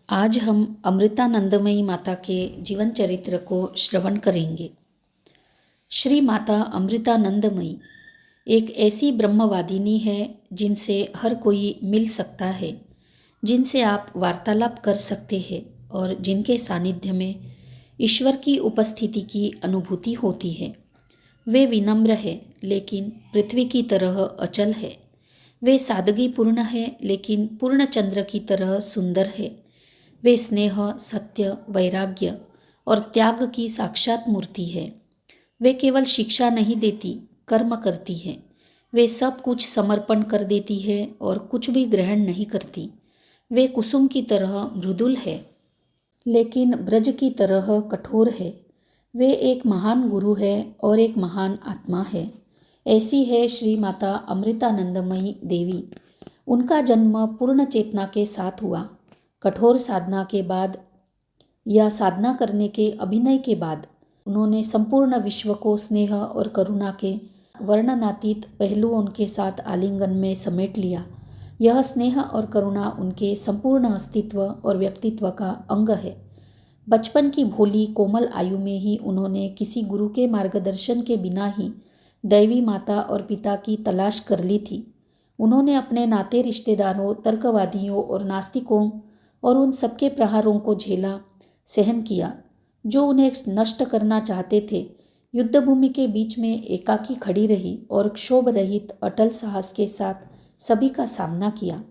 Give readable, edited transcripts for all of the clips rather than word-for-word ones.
आज हम अमृतानंदमयी माता के जीवन चरित्र को श्रवण करेंगे। श्री माता अमृतानंदमयी एक ऐसी ब्रह्मवादिनी है जिनसे हर कोई मिल सकता है, जिनसे आप वार्तालाप कर सकते हैं और जिनके सानिध्य में ईश्वर की उपस्थिति की अनुभूति होती है। वे विनम्र है लेकिन पृथ्वी की तरह अचल है। वे सादगीपूर्ण है लेकिन पूर्ण चंद्र की तरह सुंदर है। वे स्नेह, सत्य, वैराग्य और त्याग की साक्षात मूर्ति है। वे केवल शिक्षा नहीं देती, कर्म करती है। वे सब कुछ समर्पण कर देती है और कुछ भी ग्रहण नहीं करती। वे कुसुम की तरह मृदुल है लेकिन ब्रज की तरह कठोर है। वे एक महान गुरु है और एक महान आत्मा है। ऐसी है श्री माता अमृतानंदमयी देवी। उनका जन्म पूर्ण चेतना के साथ हुआ। कठोर साधना के बाद या साधना करने के अभिनय के बाद उन्होंने संपूर्ण विश्व को स्नेह और करुणा के वर्णनातीत पहलुओं के साथ आलिंगन में समेट लिया। यह स्नेह और करुणा उनके संपूर्ण अस्तित्व और व्यक्तित्व का अंग है। बचपन की भोली कोमल आयु में ही उन्होंने किसी गुरु के मार्गदर्शन के बिना ही दैवी माता और पिता की तलाश कर ली थी। उन्होंने अपने नाते रिश्तेदारों, तर्कवादियों और नास्तिकों और उन सबके प्रहारों को झेला, सहन किया जो उन्हें नष्ट करना चाहते थे। युद्धभूमि के बीच में एकाकी खड़ी रही और क्षोभ रहित अटल साहस के साथ सभी का सामना किया।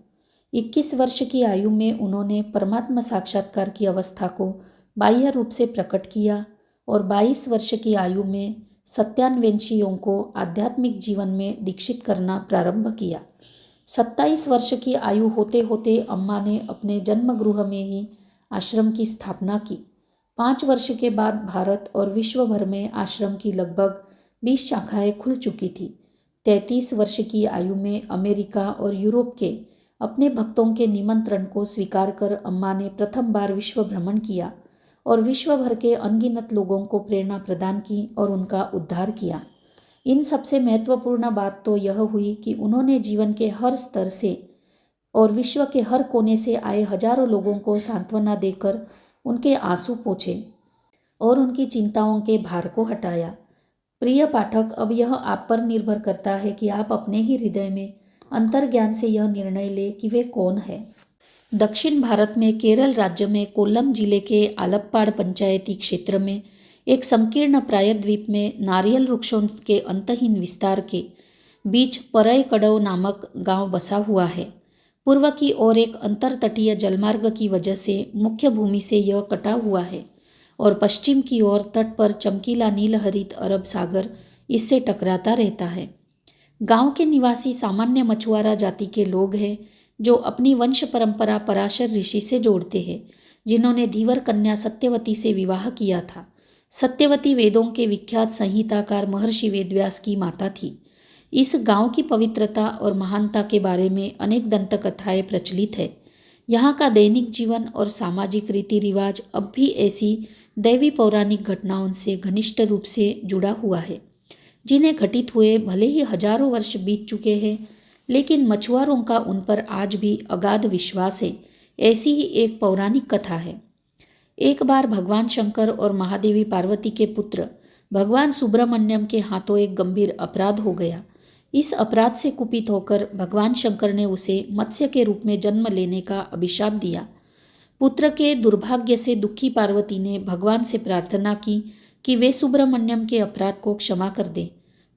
21 वर्ष की आयु में उन्होंने परमात्मा साक्षात्कार की अवस्था को बाह्य रूप से प्रकट किया और 22 वर्ष की आयु में सत्यान्वेषियों को आध्यात्मिक जीवन में दीक्षित करना प्रारंभ किया। 27 वर्ष की आयु होते होते अम्मा ने अपने जन्मगृह में ही आश्रम की स्थापना की। 5 वर्ष के बाद भारत और विश्व भर में आश्रम की लगभग 20 शाखाएं खुल चुकी थी। 33 वर्ष की आयु में अमेरिका और यूरोप के अपने भक्तों के निमंत्रण को स्वीकार कर अम्मा ने प्रथम बार विश्व भ्रमण किया और विश्व भर के अनगिनत लोगों को प्रेरणा प्रदान की और उनका उद्धार किया। इन सबसे महत्वपूर्ण बात तो यह हुई कि उन्होंने जीवन के हर स्तर से और विश्व के हर कोने से आए हजारों लोगों को सांत्वना देकर उनके आंसू पोंछे और उनकी चिंताओं के भार को हटाया। प्रिय पाठक, अब यह आप पर निर्भर करता है कि आप अपने ही हृदय में अंतर्ज्ञान से यह निर्णय ले कि वे कौन है। दक्षिण भारत में केरल राज्य में कोल्लम जिले के आलप्पाड़ पंचायती क्षेत्र में एक संकीर्ण प्रायद्वीप में नारियल वृक्षों के अंतहीन विस्तार के बीच परईकडव नामक गांव बसा हुआ है। पूर्व की ओर एक अंतरतटीय जलमार्ग की वजह से मुख्य भूमि से यह कटा हुआ है और पश्चिम की ओर तट पर चमकीला नीलहरित अरब सागर इससे टकराता रहता है। गांव के निवासी सामान्य मछुआरा जाति के लोग हैं जो अपनी वंश परंपरा पराशर ऋषि से जोड़ते हैं, जिन्होंने धीवर कन्या सत्यवती से विवाह किया था। सत्यवती वेदों के विख्यात संहिताकार महर्षि वेदव्यास की माता थी। इस गांव की पवित्रता और महानता के बारे में अनेक दंत कथाएं प्रचलित है। यहाँ का दैनिक जीवन और सामाजिक रीति रिवाज अब भी ऐसी दैवी पौराणिक घटनाओं से घनिष्ठ रूप से जुड़ा हुआ है, जिन्हें घटित हुए भले ही हजारों वर्ष बीत चुके हैं, लेकिन मछुआरों का उन पर आज भी अगाध विश्वास है। ऐसी ही एक पौराणिक कथा है। एक बार भगवान शंकर और महादेवी पार्वती के पुत्र भगवान सुब्रमण्यम के हाथों एक गंभीर अपराध हो गया। इस अपराध से कुपित होकर भगवान शंकर ने उसे मत्स्य के रूप में जन्म लेने का अभिशाप दिया। पुत्र के दुर्भाग्य से दुखी पार्वती ने भगवान से प्रार्थना की कि वे सुब्रमण्यम के अपराध को क्षमा कर दें।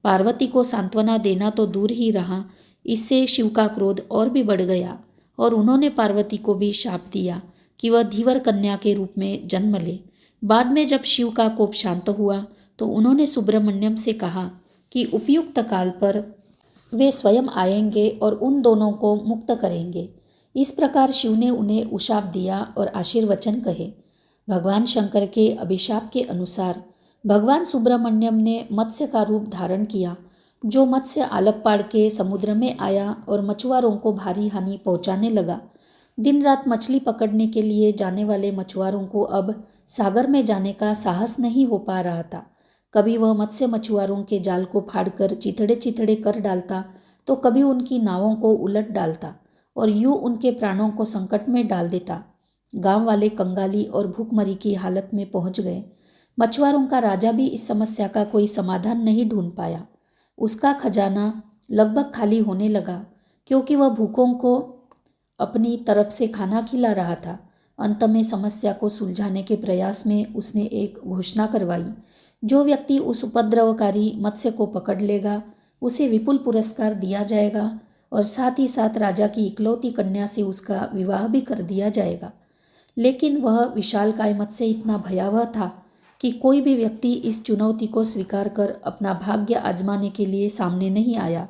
पार्वती को सांत्वना देना तो दूर ही रहा, इससे शिव का क्रोध और भी बढ़ गया और उन्होंने पार्वती को भी शाप दिया कि वह धीवर कन्या के रूप में जन्म ले। बाद में जब शिव का कोप शांत हुआ तो उन्होंने सुब्रमण्यम से कहा कि उपयुक्त काल पर वे स्वयं आएंगे और उन दोनों को मुक्त करेंगे। इस प्रकार शिव ने उन्हें उशाप दिया और आशीर्वचन कहे। भगवान शंकर के अभिशाप के अनुसार भगवान सुब्रमण्यम ने मत्स्य का रूप धारण किया, जो मत्स्य आलप्पाड़ के समुद्र में आया और मछुआरों को भारी हानि पहुंचाने लगा। दिन रात मछली पकड़ने के लिए जाने वाले मछुआरों को अब सागर में जाने का साहस नहीं हो पा रहा था। कभी वह मत्स्य मछुआरों के जाल को फाड़कर चिथड़े चिथड़े कर डालता तो कभी उनकी नावों को उलट डालता और यूं उनके प्राणों को संकट में डाल देता। गांव वाले कंगाली और भूखमरी की हालत में पहुंच गए। मछुआरों का राजा भी इस समस्या का कोई समाधान नहीं ढूंढ पाया। उसका खजाना लगभग खाली होने लगा, क्योंकि वह भूखों को अपनी तरफ से खाना खिला रहा था। अंत में समस्या को सुलझाने के प्रयास में उसने एक घोषणा करवाई। जो व्यक्ति उस उपद्रवकारी मत्स्य को पकड़ लेगा, उसे विपुल पुरस्कार दिया जाएगा और साथ ही साथ राजा की इकलौती कन्या से उसका विवाह भी कर दिया जाएगा। लेकिन वह विशालकाय मत्स्य इतना भयावह था कि कोई भी व्यक्ति इस चुनौती को स्वीकार कर अपना भाग्य आजमाने के लिए सामने नहीं आया।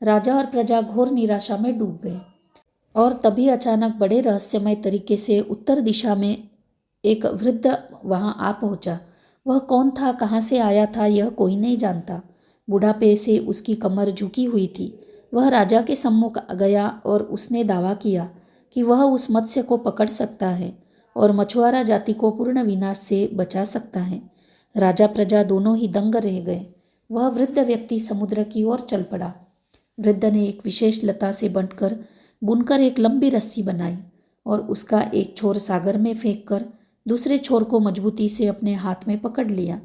राजा और प्रजा घोर निराशा में डूब गए। और तभी अचानक बड़े रहस्यमय तरीके से उत्तर दिशा में एक वृद्ध वहां आ पहुंचा। वह कौन था, कहाँ से आया था, यह कोई नहीं जानता। बुढ़ापे से उसकी कमर झुकी हुई थी। वह राजा के सम्मुख गया और उसने दावा किया कि वह उस मत्स्य को पकड़ सकता है और मछुआरा जाति को पूर्ण विनाश से बचा सकता है। राजा प्रजा दोनों ही दंग रह गए। वह वृद्ध व्यक्ति समुद्र की ओर चल पड़ा। वृद्ध ने एक विशेष लता से बुनकर एक लंबी रस्सी बनाई और उसका एक छोर सागर में फेंककर दूसरे छोर को मजबूती से अपने हाथ में पकड़ लिया।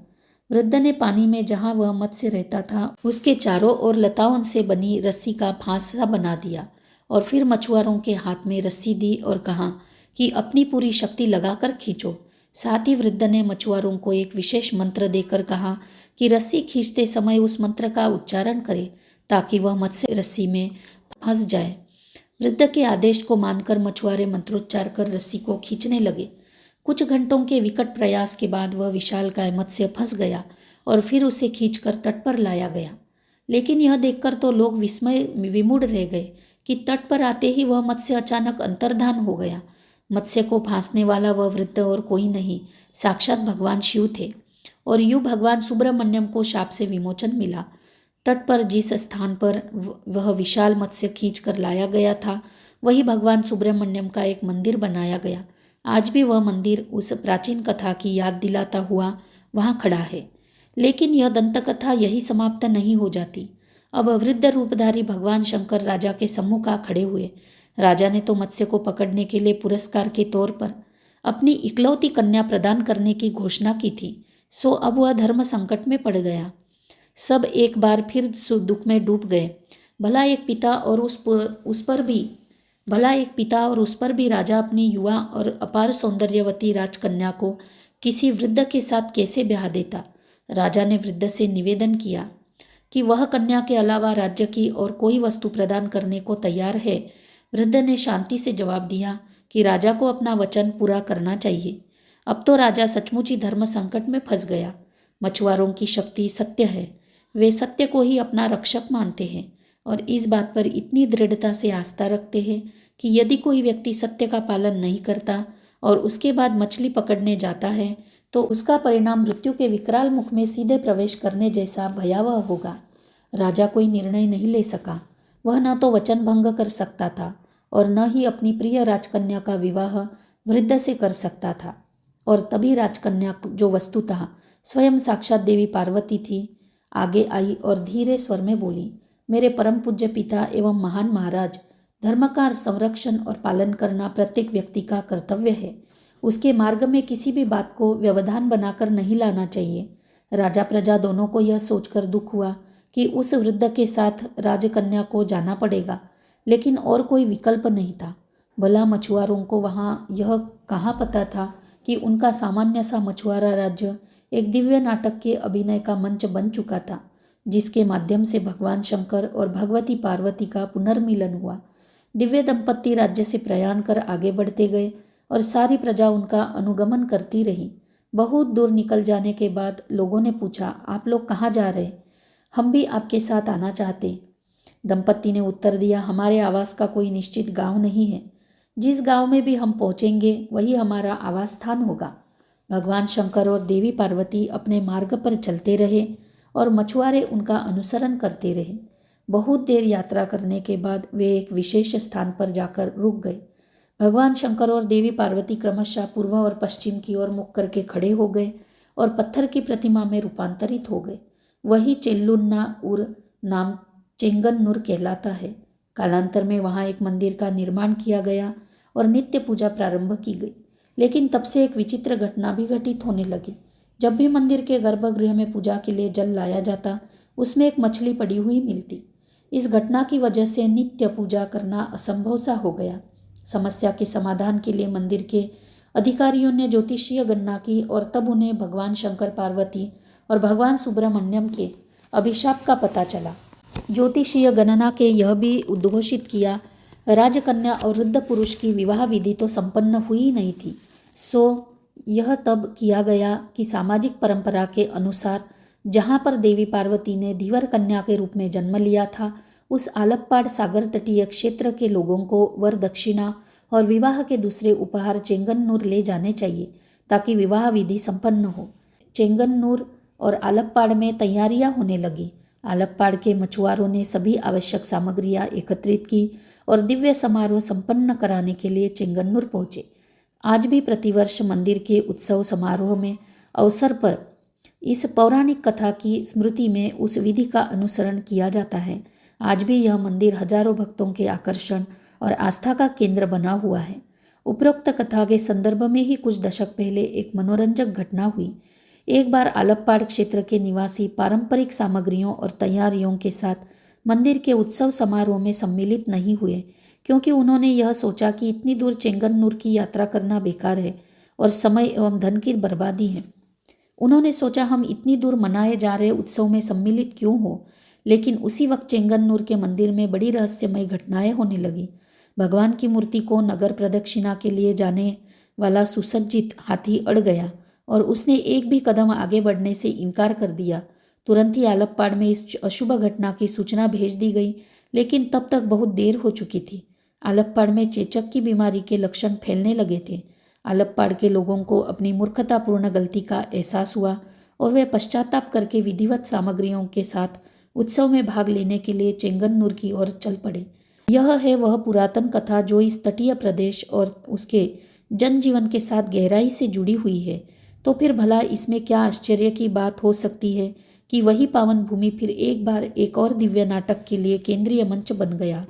वृद्ध ने पानी में जहां वह मत्स्य रहता था उसके चारों ओर लताओं से बनी रस्सी का फांसा बना दिया और फिर मछुआरों के हाथ में रस्सी दी और कहा कि अपनी पूरी शक्ति लगाकर खींचो। साथ ही वृद्ध ने मछुआरों को एक विशेष मंत्र देकर कहा कि रस्सी खींचते समय उस मंत्र का उच्चारण करें ताकि वह मत्स्य रस्सी में फंस जाए। वृद्ध के आदेश को मानकर मछुआरे मंत्रोच्चार कर रस्सी को खींचने लगे। कुछ घंटों के विकट प्रयास के बाद वह विशालकाय मत्स्य फंस गया और फिर उसे खींचकर तट पर लाया गया। लेकिन यह देखकर तो लोग विस्मय विमूढ़ रह गए कि तट पर आते ही वह मत्स्य अचानक अंतर्धान हो गया। मत्स्य को फांसने वाला वह वृद्ध और कोई नहीं, साक्षात भगवान शिव थे। और यूं भगवान सुब्रमण्यम को शाप से विमोचन मिला। तट पर जिस स्थान पर वह विशाल मत्स्य खींच कर लाया गया था, वही भगवान सुब्रमण्यम का एक मंदिर बनाया गया। आज भी वह मंदिर उस प्राचीन कथा की याद दिलाता हुआ वहाँ खड़ा है। लेकिन यह दंतकथा यही समाप्त नहीं हो जाती। अब वृद्ध रूपधारी भगवान शंकर राजा के सम्मुख आ खड़े हुए। राजा ने तो मत्स्य को पकड़ने के लिए पुरस्कार के तौर पर अपनी इकलौती कन्या प्रदान करने की घोषणा की थी। सो अब वह धर्म संकट में पड़ गया। सब एक बार फिर दुख में डूब गए। भला एक पिता और उस पर भी राजा अपनी युवा और अपार सौंदर्यवती राजकन्या को किसी वृद्ध के साथ कैसे ब्याह देता। राजा ने वृद्ध से निवेदन किया कि वह कन्या के अलावा राज्य की और कोई वस्तु प्रदान करने को तैयार है। वृद्ध ने शांति से जवाब दिया कि राजा को अपना वचन पूरा करना चाहिए। अब तो राजा सचमुच ही धर्म संकट में फंस गया। मछुआरों की शक्ति सत्य है। वे सत्य को ही अपना रक्षक मानते हैं और इस बात पर इतनी दृढ़ता से आस्था रखते हैं कि यदि कोई व्यक्ति सत्य का पालन नहीं करता और उसके बाद मछली पकड़ने जाता है तो उसका परिणाम मृत्यु के विकराल मुख में सीधे प्रवेश करने जैसा भयावह होगा। राजा कोई निर्णय नहीं ले सका। वह न तो वचन भंग कर सकता था और न ही अपनी प्रिय राजकन्या का विवाह वृद्ध से कर सकता था। और तभी राजकन्या, जो वस्तुतः स्वयं साक्षात देवी पार्वती थी, आगे आई और धीरे स्वर में बोली, मेरे परम पूज्य पिता एवं महान महाराज, धर्म का संरक्षण और पालन करना प्रत्येक व्यक्ति का कर्तव्य है। उसके मार्ग में किसी भी बात को व्यवधान बनाकर नहीं लाना चाहिए। राजा प्रजा दोनों को यह सोचकर दुख हुआ कि उस वृद्ध के साथ राजकन्या को जाना पड़ेगा, लेकिन और कोई विकल्प नहीं था। भला मछुआरों को वहाँ यह कहाँ पता था कि उनका सामान्य सा मछुआरा राज्य एक दिव्य नाटक के अभिनय का मंच बन चुका था, जिसके माध्यम से भगवान शंकर और भगवती पार्वती का पुनर्मिलन हुआ। दिव्य दंपत्ति राज्य से प्रयाण कर आगे बढ़ते गए और सारी प्रजा उनका अनुगमन करती रही। बहुत दूर निकल जाने के बाद लोगों ने पूछा, आप लोग कहाँ जा रहे? हम भी आपके साथ आना चाहते। दंपत्ति ने उत्तर दिया, हमारे आवास का कोई निश्चित गांव नहीं है। जिस गांव में भी हम पहुंचेंगे वही हमारा आवास स्थान होगा। भगवान शंकर और देवी पार्वती अपने मार्ग पर चलते रहे और मछुआरे उनका अनुसरण करते रहे। बहुत देर यात्रा करने के बाद वे एक विशेष स्थान पर जाकर रुक गए। भगवान शंकर और देवी पार्वती क्रमशः पूर्व और पश्चिम की ओर मुख करके खड़े हो गए और पत्थर की प्रतिमा में रूपांतरित हो गए। वही चेल्लुन्नाउर नाम चेंगन्नूर कहलाता है। कालांतर में वहाँ एक मंदिर का निर्माण किया गया और नित्य पूजा प्रारंभ की गई। लेकिन तब से एक विचित्र घटना भी घटित होने लगी। जब भी मंदिर के गर्भगृह में पूजा के लिए जल लाया जाता, उसमें एक मछली पड़ी हुई मिलती। इस घटना की वजह से नित्य पूजा करना असंभव सा हो गया। समस्या के समाधान के लिए मंदिर के अधिकारियों ने ज्योतिषीय गणना की और तब उन्हें भगवान शंकर पार्वती और भगवान सुब्रमण्यम के अभिशाप का पता चला। ज्योतिषीय गणना के यह भी उद्घोषित किया, राजकन्या और वृद्ध पुरुष की विवाह विधि तो संपन्न हुई नहीं थी। सो यह तब किया गया कि सामाजिक परंपरा के अनुसार जहाँ पर देवी पार्वती ने धीवर कन्या के रूप में जन्म लिया था, उस आलप्पाड़ सागर तटीय क्षेत्र के लोगों को वर दक्षिणा और विवाह के दूसरे उपहार चेंगन्नूर ले जाने चाहिए ताकि विवाह विधि संपन्न हो। चेंगन्नूर और आलप्पाड़ में तैयारियां होने लगी। आलप्पाड़ के मछुआरों ने सभी आवश्यक सामग्रियां एकत्रित की और दिव्य समारोह संपन्न कराने के लिए चेंगन्नूर पहुंचे। आज भी प्रतिवर्ष मंदिर के उत्सव समारोह में अवसर पर इस पौराणिक कथा की स्मृति में उस विधि का अनुसरण किया जाता है। आज भी यह मंदिर हजारों भक्तों के आकर्षण और आस्था का केंद्र बना हुआ है। उपरोक्त कथा के संदर्भ में ही कुछ दशक पहले एक मनोरंजक घटना हुई। एक बार आलप्पाड़ क्षेत्र के निवासी पारंपरिक सामग्रियों और तैयारियों के साथ मंदिर के उत्सव समारोह में सम्मिलित नहीं हुए, क्योंकि उन्होंने यह सोचा कि इतनी दूर चेंगन्नूर की यात्रा करना बेकार है और समय एवं धन की बर्बादी है। उन्होंने सोचा हम इतनी दूर मनाए जा रहे उत्सव में सम्मिलित क्यों हो, लेकिन उसी वक्त चेंगन्नूर के मंदिर में बड़ी रहस्यमय घटनाएं होने लगी। भगवान की मूर्ति को नगर प्रदक्षिणा के लिए जाने वाला सुसज्जित हाथी अड़ गया और उसने एक भी कदम आगे बढ़ने से इनकार कर दिया। तुरंत ही आलप्पाड़ में इस अशुभ घटना की सूचना भेज दी गई, लेकिन तब तक बहुत देर हो चुकी थी। आलप्पाड़ में चेचक की बीमारी के लक्षण फैलने लगे थे। आलप्पाड़ के लोगों को अपनी मूर्खतापूर्ण गलती का एहसास हुआ और वे पश्चाताप करके विधिवत सामग्रियों के साथ उत्सव में भाग लेने के लिए चेंगन्नूर की ओर चल पड़े। यह है वह पुरातन कथा जो इस तटीय प्रदेश और उसके जनजीवन के साथ गहराई से जुड़ी हुई है। तो फिर भला इसमें क्या आश्चर्य की बात हो सकती है कि वही पावन भूमि फिर एक बार एक और दिव्य नाटक के लिए केंद्रीय मंच बन गया।